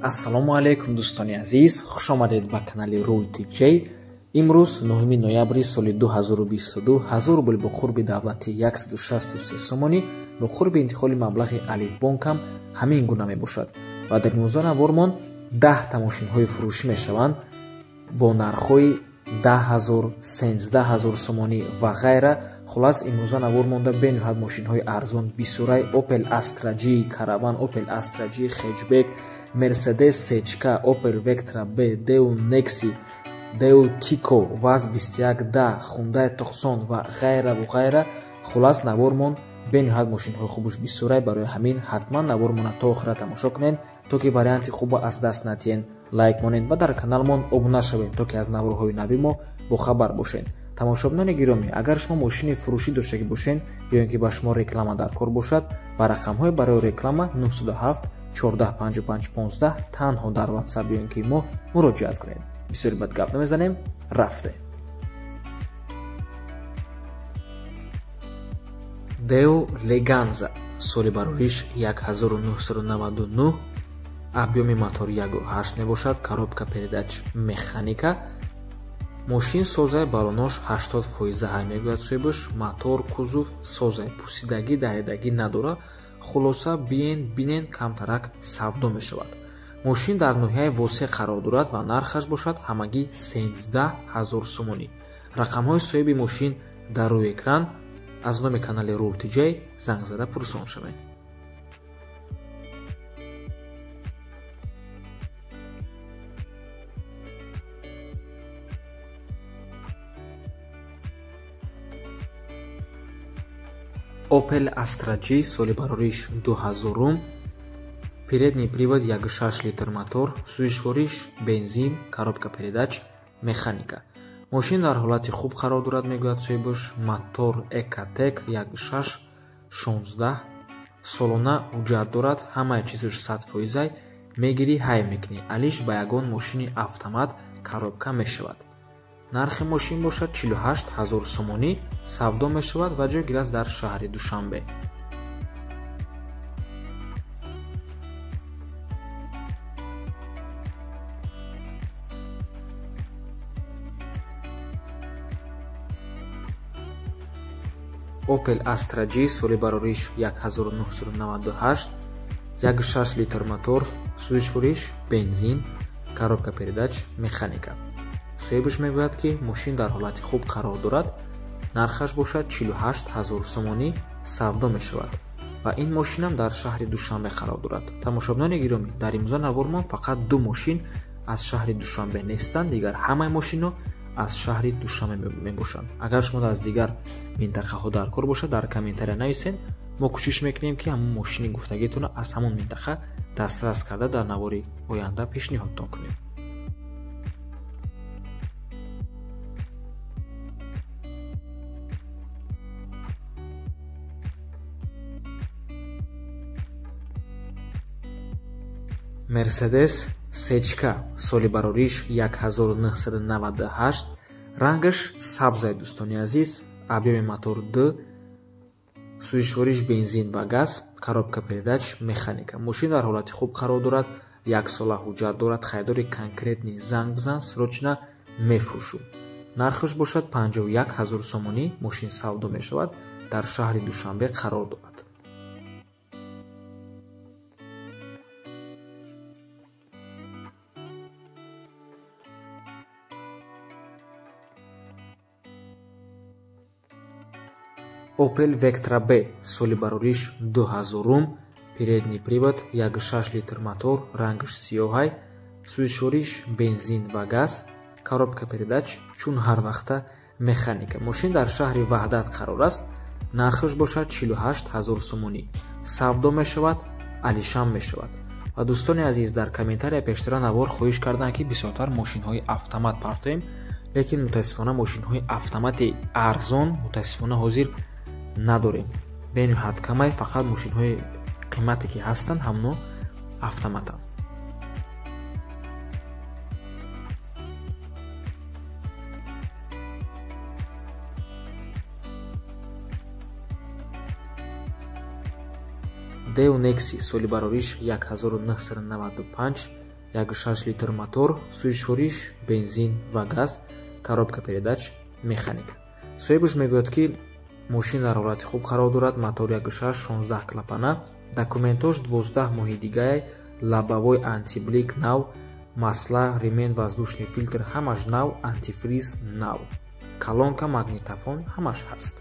Ассалому алайкум дӯстони азиз, хуш омадед ба канали Rule TJ. Имрӯз 9 ноябри соли 2022 1000 рубл бо қурби давлати 163 сомонӣ бо қурби интиқоли маблағи Алифбонкам ҳамин гуна мебошад ва дар имрӯза навормон 10 та мошинҳои фурӯшӣ мешаванд бо нархҳои 10,000, 13,000 сомонӣ ва ғайра. Хулас имрӯза навормонда бениҳоят мошинҳои арзон бисёрай Opel Astra G, Caravan, Opel Astra G, Hatchback, Mercedes C-ка, Opel Vectra B, Daewoo Nexi, Daewoo Tico, Vaz 2110, Hyundai Tucson ва ғайра. Хулас навормонд бениҳоят мошинҳои хубуш бисёрай. Барои ҳамин ҳатман навормона то охира тамошо кунед, то ки варианти хуба аз даст натиҳен. Лайк монед ва дар каналмон обуна шавед, то ки аз наврҳои нави мо бохабар бошед. тамошобинони гиромӣ, агар шумо мошини фурӯшӣ доштагӣ бошед ё ин ки ба шумо реклама дар кор бошад, ба рақамҳои барои реклама 907 14 55 15 танҳо дар WhatsApp ё ин ки мо муроҷиат кунед. бисёри бад гап намезанем, рафте. Daewoo Leganza, соли барориш 1999, объеми мотор 1.8 мебошад, коробка передач механика. Мошин созаи балонош 80% ҳай мегӯяд соҳибаш. Мотор, кузов созаи пусидагӣ, даридагӣ надора. Хулоса биен бинен камтарак савдо мешавад. Мошин дар ноҳияи восеъ қарор дорад ва нархаш бошад ҳамагӣ 13,000 сомонӣ. Рақамҳои соҳиби мошин дар рӯи экран. аз номи канали Rule TJ занг зада пурсон шавед. Opel Astra G, соли барориш 2000, передний привод 1.6 литр мотор, сӯишвориш бензин, коробка передач механика. мошин дар ҳолати хуб қарор дорад мегӯяд соҳибаш. мотор Ecotec 1.6 16, солона ҳуҷҷат дорад, ҳамаи чизаш 100%. мегирӣ ҳай мекунӣ, алиш ба ягон мошини автомат коробка мешавад. нархи мошин бошад 48,000 сомонӣ, савдо мешавад ва ҷойгир аст дар шаҳри Душанбе. Opel Astra G, соли барориш 1998, 1.6 литр мотор, сӯишвориш бензин, коробка передач механика. соҳибаш мегӯяд ки мошин дар ҳолати хуб қарор дорад, нархаш бошад 48,000 сомонӣ, савдо мешавад ва ин мошинам дар шаҳри Душанбе қарор дорад. тамошобинони гиромӣ, дар имрӯза навормон фақат ду мошин аз шаҳри Душанбе нестанд, дигар ҳамаи мошино аз шаҳри Душанбе мебошанд. агар шумо аз дигар минтақаҳо дар кор бошад, дар комментария нависед. мо кӯшиш мекунем ки ҳамон мошини гуфтагитонро аз ҳамон минтақа дастрас карда дар навори оянда пешниҳодтон кунем. Mercedes C-ка, соли барориш 1998, рангаш сабзай дӯстони азиз, объеми мотор 2, сӯишвориш бензин ва газ, коробка передач механика. мошин дар ҳолати хуб қарор дорад, 1 сола ҳуҷҷат дорад. хайдори конкретни занг бизан, срочна мефурӯшум. нархаш бошад 51,000 сомонӣ. мошин савдо мешавад, дар шаҳри Душанбе қарор дорад. Opel Vectra B, соли барориш 2000, передний привод 1.6 литр мотор, рангаш сиёҳай, сӯишвориш бензин ва газ, коробка передач чун ҳар вақта механика. мошин дар шаҳри Ваҳдат қарор аст. нархаш бошад 48,000 сомонӣ, савдо мешавад, алишам мешавад. ва дӯстони азиз, дар комментария пештара навор хоҳиш карданд ки бисёртар мошинҳои автомат партоем, лекин мутаассифона мошинҳои автомати арзон мутаассифона ҳозир надорем. бениҳоят камай, фақат мошинҳои қиммате ки ҳастанд ҳамно автоматанд. Daewoo Nexi, соли барориш 1995, 1.6 литр мотор, суишориш, бензин ва газ, коробка передач, механика. соҳибаш мегӯяд ки мошин дар ҳолати хуб қарор дорад. мотор 1.6 16 клапана, документош 12 моҳи дигаи, лабовой антиблик нав, масла, ремен, воздушный фильтр ҳамаш нав, антифриз нав, колонка, магнитофон ҳамаш ҳаст.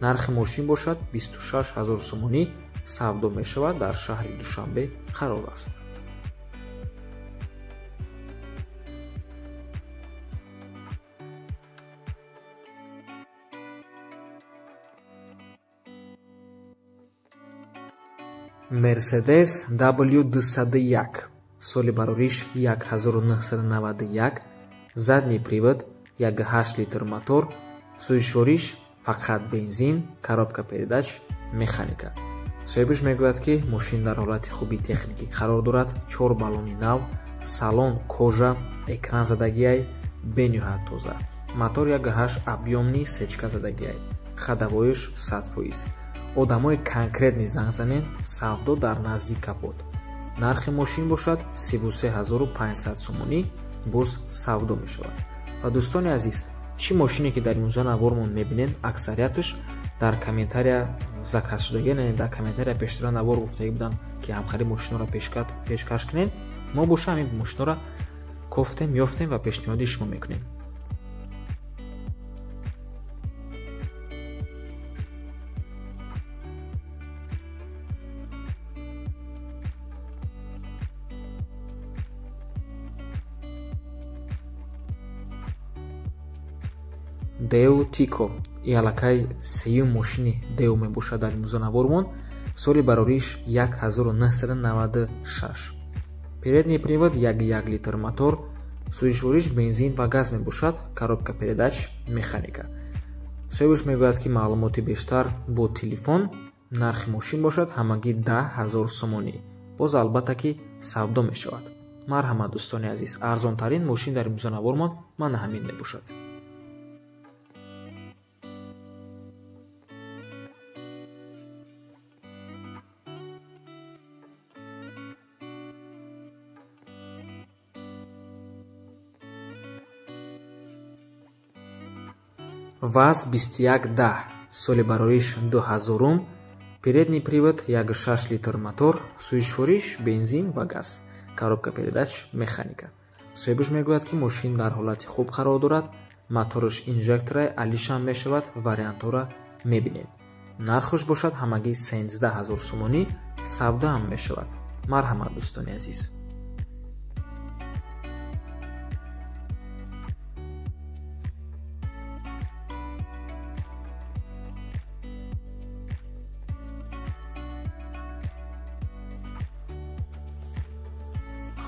нархи мошин бошад 26 000 сомонӣ, савдо мешавад, дар шаҳри Душанбе қарор аст. Мерседес W201, соли барориш 1991, задний привод, 1.8 литр мотор, суишориш фақат бензин, коробка передач, механика. соҳибаш мегӯяд ки мошин дар ҳолати хуби техникӣ қарор дорад. 4 баллони нав, салон кожа, экран задагиай бениҳоят тоза, мотор 1.8 объёмни сечка задагиай, ходовоиш 100%. одамои конкретни занг занен, савдо дар назди капот. нархи мошин бошад 33 500 сомонӣ, боз савдо мешавад. ва дӯстони азиз, чӣ мошине ки дар имрӯза навормон мебинен, аксарияташ дар комментария заказ шудагӣ, дар комментария пештара навор гуфтагӣ буданд ки ҳамхари мошинҳоро пешкаш кунед. мо боша ҳамин мошинҳоро кофтем, ёфтем ва пешниҳоди шумо мекунем. Deo Tico иалакай сеюм мошини Deo мебошад дар имрӯза навормон, соли барориш 1996. передний привод, 1.1 литр мотор, суишориш бензин ва газ мебошад, коробка передач, механика. соҳибаш мегӯяд ки маълумоти бештар бо телефон. нархи мошин бошад ҳамагӣ 10 000 сомонӣ, боз албатта ки савдо мешавад. марҳамат дӯстони азиз, арзонтарин мошин дар имрӯза навормон мана ҳамин мебошад. ВАЗ-2110, соли барориш 2000, передний привод, 1.6 литр мотор, суишориш бензин ва газ, коробка передач, механика. соҳибаш мегӯяд ки мошин дар ҳолати хуб қарор дорад. мотораш инжектора алишам мешавад, вариантора мебинем. нархаш бошад ҳамагӣ 13 000 сомонӣ, савдо ҳам мешавад. марҳамат дӯстони азиз.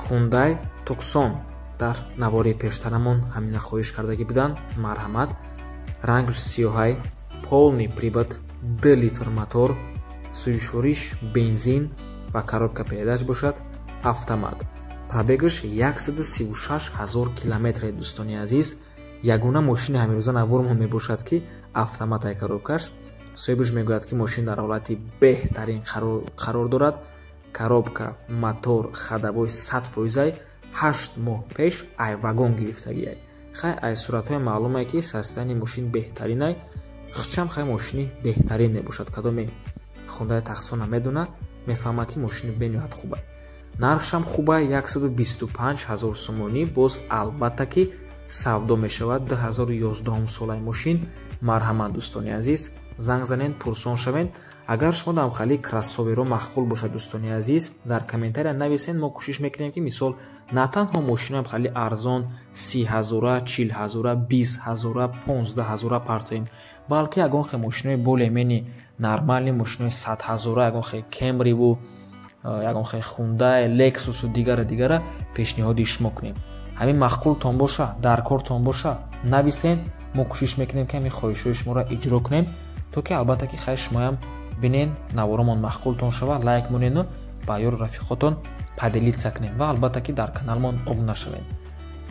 Hyundai Tucson, дар навори пештарамон ҳамина хоҳиш кардагӣ буданд. марҳамат. рангш сиёҳай, полный привод, 2 литр мотор, суишориш бензин ва коробка передач бошад, автомат. пробегаш 136 000 километре. дӯстони азиз, ягона мошини ҳамирӯза навормон мебошад ки автоматай коробкаш. соҳибаш мегӯяд ки мошин дар ҳолати беҳтарин қарор дорад. коробка, мотор, ходовой 100%, 8 моҳ пеш ай вагон гирифтагиай. хай ай суратҳои маълумае ки состоянии мошин беҳтаринай, хичам хай мошини беҳтарин мебошад. кадоме хундаи тақсона медона, мефаҳма ки мошини бениҳоят хубай. нархшам хубай, 125 000 сомонӣ, боз албатта ки савдо мешавад. 2011 солаи мошин. марҳамат дӯстони азиз, занг занен, пурсон шавен. агар шумо дамхали кроссоверо махқул бошад дӯстони азиз, дар комментария нависен. мо кӯшиш мекунем ки мисол на танҳо мошинаам хали арзон 30 000, 40 000, 20 000, 15 000 партоем, балки ягон хе мошинои болемени нормални мошинои 100 000, ягон хе Кемриву, ягон хе Hyundai, Lexusу дигара пешниҳоди шумо кунем. ҳамин махқултон боша, дар кортон боша, нависен. мо кӯшиш мекунем ки ҳамин хоҳишҳои шуморо иҷро кунем, то ки албатта ки хай шумоям бинен, наворамон махқултон шава, лайк монену ба ёру рафиқотон падилитса кунем ва албатта ки дар каналмон обуна шавем.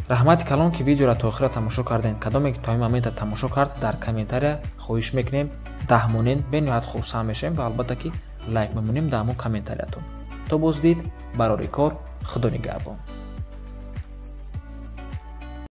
раҳмати калон ки видеоро то охира тамошо кардем. кадоме ки то ин момента тамошо кард, дар комментария хоҳиш мекунем 10 монен, бениҳоят хурсанд мешавем ва албатта ки лайк мемонем дар ҳамон комментариятон. то боздид, барори кор, худо нигаҳбон.